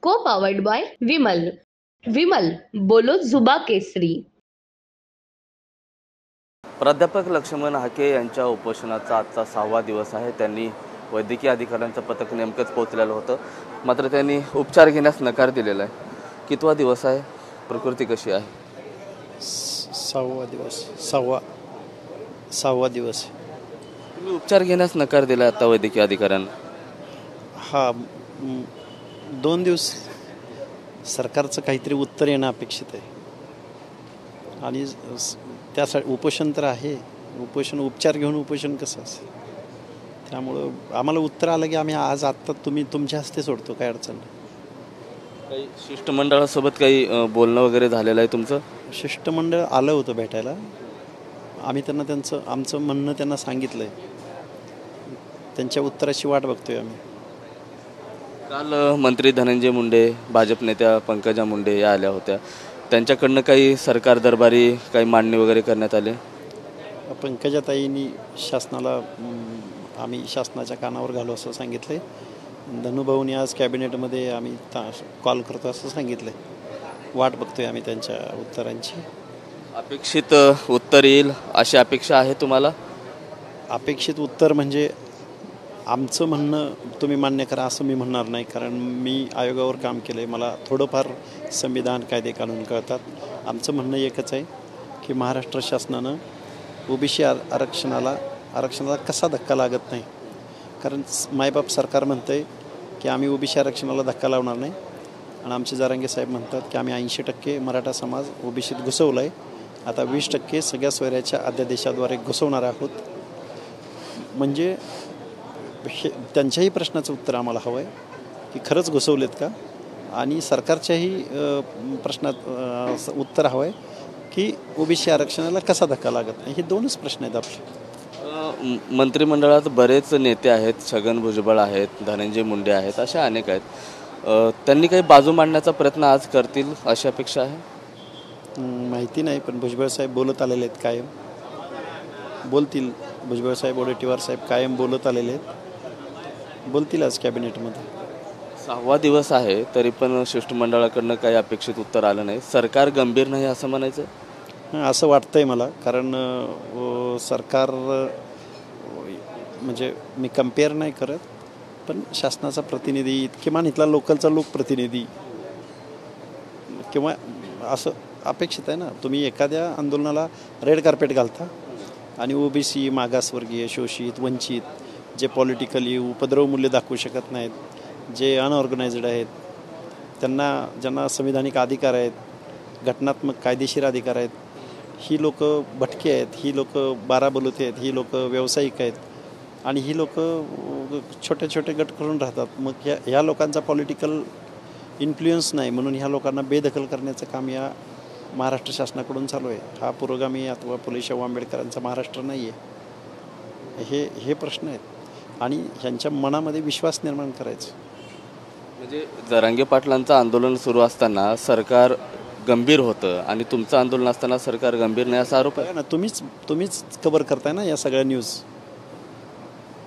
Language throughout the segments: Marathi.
को पावर्ड बाय विमल. विमल बोलो जुबा केसरी. प्राध्यापक लक्ष्मण हाके यांच्या उपोषणाचा आजचा 6वा दिवस आहे. त्यांनी वैद्यकीय अधिकाऱ्यांचं पथक नेमकंच पोहोचलेलं होतं, मात्र त्यांनी उपचार घेण्यास नकार दिलेला आहे. कितवा दिवस आहे? प्रकृती कशी आहे? 6वा दिवस. सहावा दिवस. तुम्ही उपचार घेण्यास नकार दिला आता वैद्यकीय अधिकाऱ्यांना. हा 2 दिवस सरकारचं काहीतरी उत्तर येणं अपेक्षित आहे आणि त्यासाठी उपोषण तर आहे. उपचार घेऊन उपोषण कसं असेल, त्यामुळं आम्हाला उत्तर आलं की आम्ही आत्ता तुमच्या हस्ते सोडतो, काय अडचण नाही. काही शिष्टमंडळासोबत काही बोलणं वगैरे झालेलं आहे तुमचं? शिष्टमंडळ आलं होतं भेटायला. आम्ही त्यांना आमचं म्हणणं त्यांना सांगितलं आहे. त्यांच्या उत्तराची वाट बघतोय आम्ही. काल मंत्री धनंजय मुंडे, भाजप नेत्या पंकजा मुंडे या आल्या होत्या. त्यांच्याकडनं काही सरकार दरबारी काही मांडणी वगैरे करण्यात आले? पंकजाताईंनी शासनाला आम्ही शासनाच्या कानावर घालू असं सांगितलं आहे. धनुभाऊनी आज कॅबिनेटमध्ये आम्ही कॉल करतो असं सांगितलं आहे. वाट बघतोय आम्ही त्यांच्या उत्तरांची. अपेक्षित उत्तर येईल अशी अपेक्षा आहे तुम्हाला? अपेक्षित उत्तर म्हणजे आमचं म्हणणं तुम्ही मान्य करा असं मी म्हणणार नाही, कारण मी आयोगावर काम केलं आहे. मला थोडंफार संविधान, कायदे, कानून कळतात. आमचं म्हणणं एकच आहे की महाराष्ट्र शासनानं ओबीसी आरक्षणाला कसा धक्का लागत नाही. कारण मायबाप सरकार म्हणतं आहे की आम्ही ओबीसी आरक्षणाला धक्का लावणार नाही, आणि आमचे जरांगे साहेब म्हणतात की आम्ही 80% मराठा समाज ओबीसीत घुसवला आहे, आता 20% सगळ्या सोयऱ्याच्या अध्यादेशाद्वारे घुसवणार आहोत. म्हणजे त्यांच्याही प्रश्नाचं उत्तर आम्हाला हवं आहे की खरंच घुसवलेत का, आणि सरकारच्याही प्रश्नात उत्तर हवं आहे की ओबीसी आरक्षणाला कसा धक्का लागत नाही. हे 2च प्रश्न आहेत आपले. मंत्रिमंडळात बरेच नेते आहेत, छगन भुजबळ आहेत, धनंजय मुंडे आहेत, अशा अनेक आहेत. त्यांनी काही बाजू मांडण्याचा प्रयत्न आज करतील अशी अपेक्षा आहे? माहिती नाही, पण भुजबळ साहेब बोलत आलेले आहेत, कायम बोलतील. भुजबळ साहेब, वडेट्टीवार साहेब कायम बोलत आलेले आहेत, बोलतील आज कॅबिनेटमध्ये. 6वा दिवस आहे तरी पण शिष्टमंडळाकडनं काही अपेक्षित उत्तर आलं नाही. सरकार गंभीर नाही असं म्हणायचं? असं वाटतंय मला, कारण सरकार म्हणजे मी कम्पेअर नाही करत, पण शासनाचा प्रतिनिधी किंवा इथला लोकलचा लोकप्रतिनिधी किंवा असं अपेक्षित आहे ना. तुम्ही एखाद्या आंदोलनाला रेड कार्पेट घालता आणि ओबीसी, मागासवर्गीय, शोषित, वंचित, जे पॉलिटिकली उपद्रव मूल्य दाखवू शकत नाहीत, जे अनऑर्गनायझड आहेत, ज्यांना संविधानिक अधिकार आहेत, घटनात्मक कायदेशीर अधिकार आहेत, ही लोक भटके आहेत, ही लोक बाराबलुते आहेत, ही लोक व्यावसायिक आहेत, आणि ही लोक छोटे छोटे गट करून राहतात. मग ह्या लोकांचा पॉलिटिकल इन्फ्लुएन्स नाही, म्हणून ह्या लोकांना बेदखल करण्याचं काम या महाराष्ट्र शासनाकडून चालू आहे. हा पुरोगामी अथवा फुले शाहू आंबेडकरांचा महाराष्ट्र नाही आहे. हे प्रश्न आहेत, आणि ह्यांच्या मनामध्ये विश्वास निर्माण करायचं. म्हणजे जरांगे पाटलांचं आंदोलन सुरू असताना सरकार गंभीर होतं आणि तुमचं आंदोलन असताना सरकार गंभीर नाही असा आरोप आहे ना. तुम्हीच कव्हर करताय ना या सगळ्या न्यूज.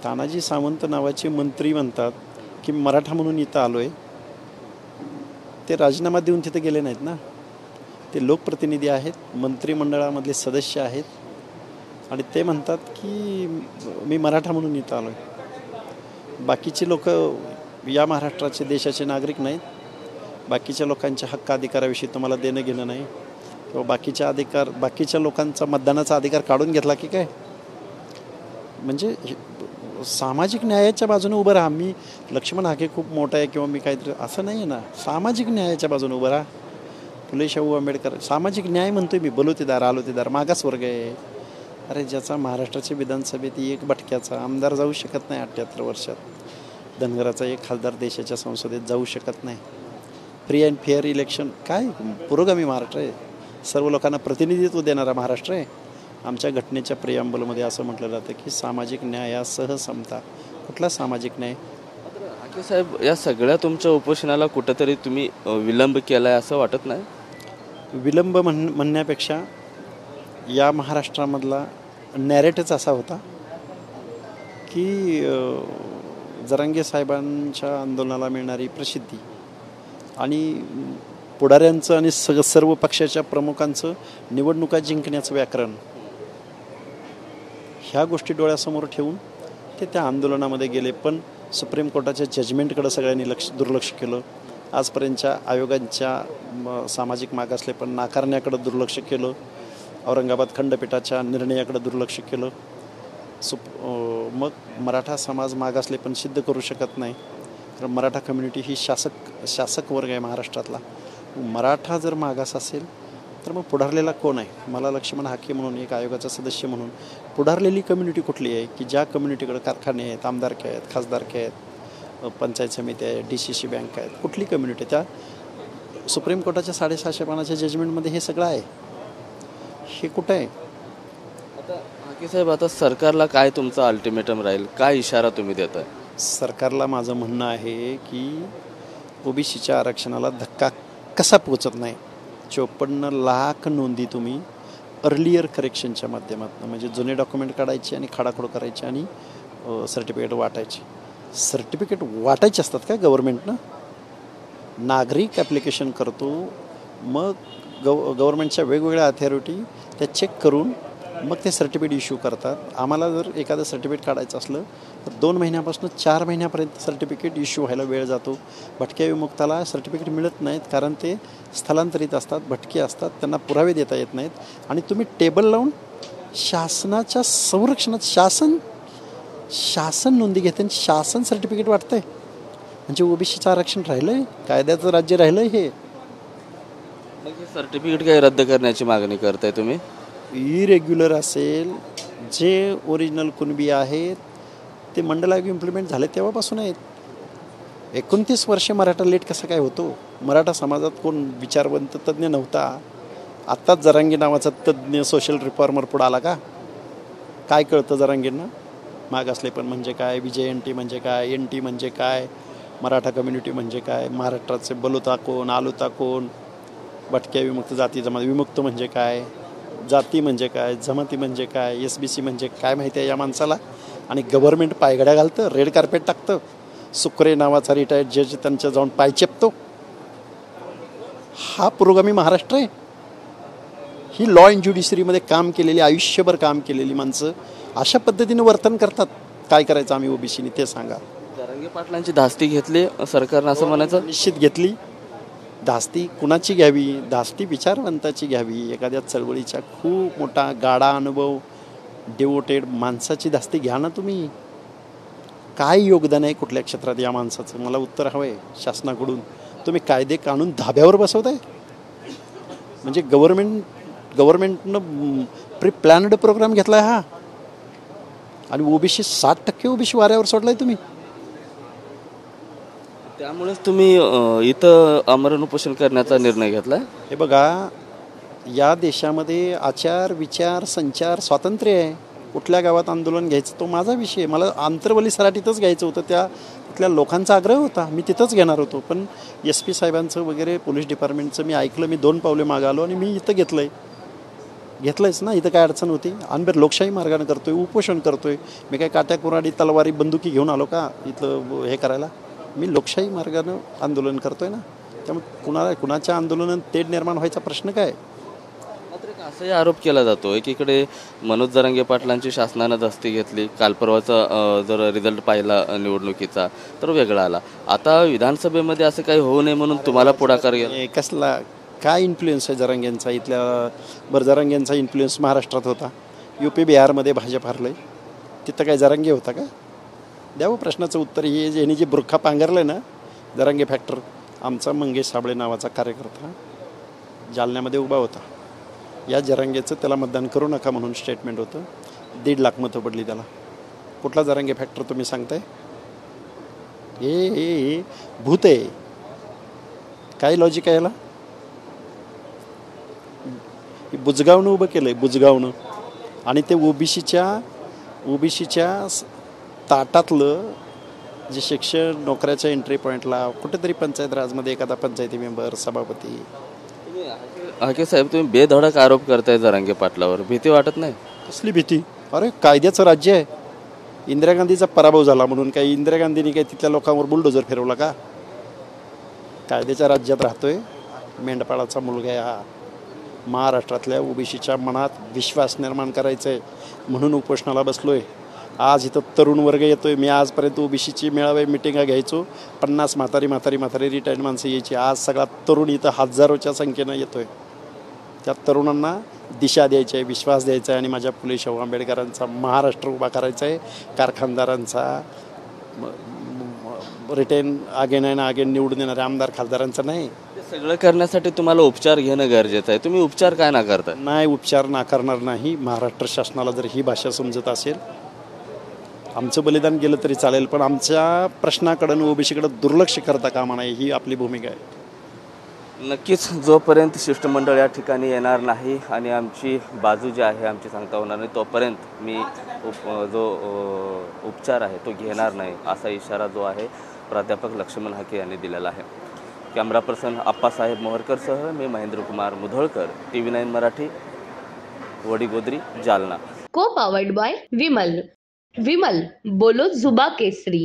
तानाजी सावंत नावाचे मंत्री म्हणतात की मराठा म्हणून इथं आलो आहे. ते राजीनामा देऊन तिथे गेले नाहीत ना. ते लोकप्रतिनिधी आहेत, मंत्रिमंडळामधले सदस्य आहेत, आणि ते म्हणतात की मी मराठा म्हणून इथं आलो आहे. बाकीचे लोक या महाराष्ट्राचे, देशाचे नागरिक नाहीत. बाकीच्या लोकांच्या हक्क अधिकाराविषयी तुम्हाला देणं घेणं नाही, किंवा बाकीच्या लोकांचा मतदानाचा अधिकार काढून घेतला की काय. म्हणजे सामाजिक न्यायाच्या बाजूने उभं राहा. मी लक्ष्मण हाके खूप मोठा आहे किंवा मी काहीतरी असं नाही आहे ना. सामाजिक न्यायाच्या बाजूने उभं राहा. फुले शाहू आंबेडकर सामाजिक न्याय म्हणतोय मी. बलुतेदार, आलोतेदार, मागासवर्ग आहे. अरे ज्याचा महाराष्ट्राच्या विधानसभेत एक भटक्याचा आमदार जाऊ शकत नाही 78 वर्षात, धनगराचा एक खासदार देशाच्या संसदेत जाऊ शकत नाही. फ्री अँड फेअर इलेक्शन, काय पुरोगामी महाराष्ट्र आहे, सर्व लोकांना प्रतिनिधित्व देणारा महाराष्ट्र आहे. आमच्या घटनेच्या प्रियांबलमध्ये असं म्हटलं जातं की सामाजिक न्यायासह समता. कुठला सामाजिक न्याय? हाके साहेब, या सगळ्या तुमच्या उपोषणाला कुठंतरी तुम्ही विलंब केला आहे असं वाटत नाही? विलंब म्हणण्यापेक्षा या महाराष्ट्रामधला नॅरेटिव्ह असा होता की जरांगे साहेबांच्या आंदोलनाला मिळणारी प्रसिद्धी आणि पुढाऱ्यांचं आणि सर्व पक्षाच्या प्रमुखांचं निवडणुका जिंकण्याचं व्याकरण, ह्या गोष्टी डोळ्यासमोर ठेवून ते त्या आंदोलनामध्ये गेले. पण सुप्रीम कोर्टाच्या जजमेंटकडे सगळ्यांनी दुर्लक्ष केलं. आजपर्यंतच्या आयोगांच्या सामाजिक मागासले पण नाकारण्याकडे दुर्लक्ष केलं. औरंगाबाद खंडपीठाच्या निर्णयाकडे दुर्लक्ष केलं. मग मराठा समाज मागासले पण सिद्ध करू शकत नाही, कारण मराठा कम्युनिटी ही शासक वर्ग आहे महाराष्ट्रातला. मराठा जर मागास असेल तर मग पुढारलेला कोण आहे? मला लक्ष्मण हाके म्हणून एक आयोगाचा सदस्य म्हणून पुढारलेली कम्युनिटी कुठली आहे की ज्या कम्युनिटीकडे कारखाने आहेत, आमदारके आहेत, खासदारके आहेत, पंचायत समिती आहे, DCC बँक आहेत, कुठली कम्युनिटी? त्या सुप्रीम कोर्टाच्या 650 पानाच्या जजमेंटमध्ये हे सगळं आहे. हे कुठं आहे? आता हाके साहेब, आता सरकारला काय तुमचा अल्टिमेटम राहील? काय इशारा तुम्ही देताय? सरकारला माझं म्हणणं आहे की OBCच्या आरक्षणाला धक्का कसा पोचत नाही. 54 लाख नोंदी तुम्ही अर्लियर करेक्शनच्या माध्यमातून, म्हणजे जुने डॉक्युमेंट काढायचे आणि खाडाखोड करायचे आणि सर्टिफिकेट वाटायचे. सर्टिफिकेट वाटायचे असतात का गव्हर्नमेंटनं? नागरिक ॲप्लिकेशन करतो, मग गव्हर्नमेंटच्या वेगवेगळ्या अथॉरिटी त्या चेक करून मग ते सर्टिफिकेट इश्यू करतात. आम्हाला जर एखादं सर्टिफिकेट काढायचं असलं तर 2 महिन्यापासून 4 महिन्यापर्यंत सर्टिफिकेट इश्यू व्हायला वेळ जातो. भटक्या विमुक्ताला सर्टिफिकेट मिळत नाहीत, कारण ते स्थलांतरित असतात, भटके असतात, त्यांना पुरावे देता येत नाहीत. आणि तुम्ही टेबल लावून शासनाच्या संरक्षणात शासन नोंदी घेते आणि शासन सर्टिफिकेट वाटतंय. म्हणजे OBCचं आरक्षण राहिलं आहे, कायद्याचं राज्य राहिलं आहे. हे मग हे सर्टिफिकेट काही रद्द करण्याची मागणी करताय तुम्ही? इरेग्युलर असेल, जे ओरिजिनल कुणबी आहेत ते मंडल आयोग इम्प्लिमेंट झाले तेव्हापासून आहेत. 29 वर्षे मराठा लेट कसा काय होतो? मराठा समाजात कोण विचारवंत तज्ज्ञ नव्हता? आत्ताच जरांगे नावाचा तज्ज्ञ सोशल रिफॉर्मर पुढं आला का? काय कळतं जरांगेंना? मागासले पण म्हणजे काय, VJNT म्हणजे काय, NT म्हणजे काय, मराठा कम्युनिटी म्हणजे काय, महाराष्ट्राचे बलुता कोण, आलुता कोण, भटक्या विमुक्त जाती जमाती विमुक्त म्हणजे काय, जाती म्हणजे काय, जमाती म्हणजे काय, SBC म्हणजे काय माहिती आहे या माणसाला? आणि गव्हर्नमेंट पायघड्या घालतं, रेड कार्पेट टाकतं. सुक्रे नावाचा रिटायर्ड जज त्यांच्या जाऊन पाय चेपतो. हा पुरोगामी महाराष्ट्र आहे? ही लॉ अँड ज्युडिशरीमध्ये काम केलेली, आयुष्यभर काम केलेली माणसं अशा पद्धतीने वर्तन करतात. काय करायचं आम्ही OBCने ते सांगा. जरांगे पाटलांची धास्ती घेतली सरकारनं असं म्हणायचं? निश्चित घेतली. धास्ती कुणाची घ्यावी? धास्ती विचारवंताची घ्यावी. एखाद्या चळवळीचा खूप मोठा गाडा अनुभव डिवोटेड माणसाची धास्ती घ्या ना तुम्ही. काय योगदान आहे कुठल्या क्षेत्रात या माणसाचं? मला उत्तर हवं आहे शासनाकडून. तुम्ही कायदे काढून धाब्यावर बसवताय. म्हणजे गव्हर्नमेंटनं प्री प्लॅन्ड प्रोग्राम घेतला आहे हा, आणि OBC 60% OBC वाऱ्यावर सोडलाय तुम्ही. त्यामुळेच तुम्ही इथं आमरण उपोषण करण्याचा निर्णय घेतला? हे बघा, या देशामध्ये आचार विचार संचार स्वातंत्र्य आहे. कुठल्या गावात आंदोलन घ्यायचं तो माझा विषय. मला आंतरवली सराटीतच घ्यायचं होतं. तिथल्या लोकांचा आग्रह होता, मी तिथंच घेणार होतो. पण SP साहेबांचं वगैरे पोलीस डिपार्टमेंटचं मी ऐकलं, मी 2 पावले मागं आलो आणि मी इथं घेतलंयच ना. इथं काय अडचण होती? आम्ही लोकशाही मार्गाने करतोय, उपोषण करतोय. मी काय काट्या कुऱ्हाडी तलवारी बंदुकी घेऊन आलो का इथलं हे करायला? मी लोकशाही मार्गानं आंदोलन करतोय ना. त्यामुळे कुणाच्या आंदोलनात तेढ निर्माण व्हायचा प्रश्न काय? मात्र असाही आरोप केला जातो, एकीकडे मनोज जरांगे पाटलांची शासनानं धास्ती घेतली. काल परवाचा जर रिझल्ट पाहिला निवडणुकीचा तर वेगळा आला. आता विधानसभेमध्ये असं काही होऊ नये म्हणून तुम्हाला पुढाकार घ्या. कसला काय इन्फ्लुएन्स आहे जरांगेंचा? जरांगेंचा इन्फ्लुएन्स महाराष्ट्रात होता. UP बिहारमध्ये भाजप हरलंय, तिथं काय जरांगे होता का? द्यावं प्रश्नाचं उत्तर. हे यांनी जे बुरखा पांघरलं ना जरांगे फॅक्टर, आमचा मंगेश साबळे नावाचा कार्यकर्ता जालन्यामध्ये उभा होता. या जरांगेचं त्याला मतदान करू नका म्हणून स्टेटमेंट होतं. 1.5 लाख मतं पडली त्याला. कुठला जरांगे फॅक्टर तुम्ही सांगताय? हे भूत आहे. काय लॉजिक आहे याला? बुजगावनं उभं केलं आहे, बुजगावनं. आणि ते ओबीसीच्या ताटातलं जे शिक्षण नोकऱ्याच्या एंट्री पॉईंटला कुठेतरी पंचायत राजमध्ये एखादा पंचायती मेंबर सभापती. हाके साहेब, तुम्ही बेधडक आरोप करताय जरांगे पाटलावर, भीती वाटत नाही? कसली भीती? अरे कायद्याचं राज्य आहे. इंदिरा गांधीचा पराभव झाला म्हणून काही इंदिरा गांधींनी काही तिथल्या लोकांवर बुलडोजर फिरवला का? कायद्याच्या राज्यात राहतोय, मेंढपाळाचा मुलगा आहे हा. महाराष्ट्रातल्या ओबीसीच्या मनात विश्वास निर्माण करायचा आहे म्हणून उपोषणाला बसलोय. आज इथं तरुण वर्ग येतोय. मी आजपर्यंत ओबीसीची मेळावे मिटिंगा घ्यायचो, 50 म्हातारी रिटायर्ड माणसं यायची. आज सगळा तरुण इथं हजारोच्या संख्येनं येतोय. त्या तरुणांना दिशा द्यायची आहे, विश्वास द्यायचा आहे आणि माझ्या फुले शाहू आंबेडकरांचा महाराष्ट्र उभा करायचा आहे. कारखानदारांचा रिटर्न अगेन निवडून येणाऱ्या आमदार खासदारांचा नाही. ते सगळं करण्यासाठी तुम्हाला उपचार घेणं गरजेचं आहे. तुम्ही उपचार काय नाकारता? नाही, उपचार नाकारणार नाही. महाराष्ट्र शासनाला जर ही भाषा समजत असेल, आमचं बलिदान गेलं तरी चालेल, पण आमच्या प्रश्नाकडं ओबीसीकडं दुर्लक्ष करता कामा नये, ही आपली भूमिका आहे. नक्कीच जोपर्यंत शिष्टमंडळ या ठिकाणी येणार नाही आणि आमची बाजू जी आहे आमची सांगता होणार नाही, तोपर्यंत मी उपचार आहे तो घेणार नाही, असा इशारा जो आहे प्राध्यापक लक्ष्मण हाके यांनी दिलेला आहे. कॅमेरा पर्सन आप्पासाहेब मोहरकरसह मी महेंद्रकुमार मुधोळकर, TV9 मराठी, वडीगोद्री, जालना. को पावर्ड बाय विमल. विमल बोलो जुबा केसरी.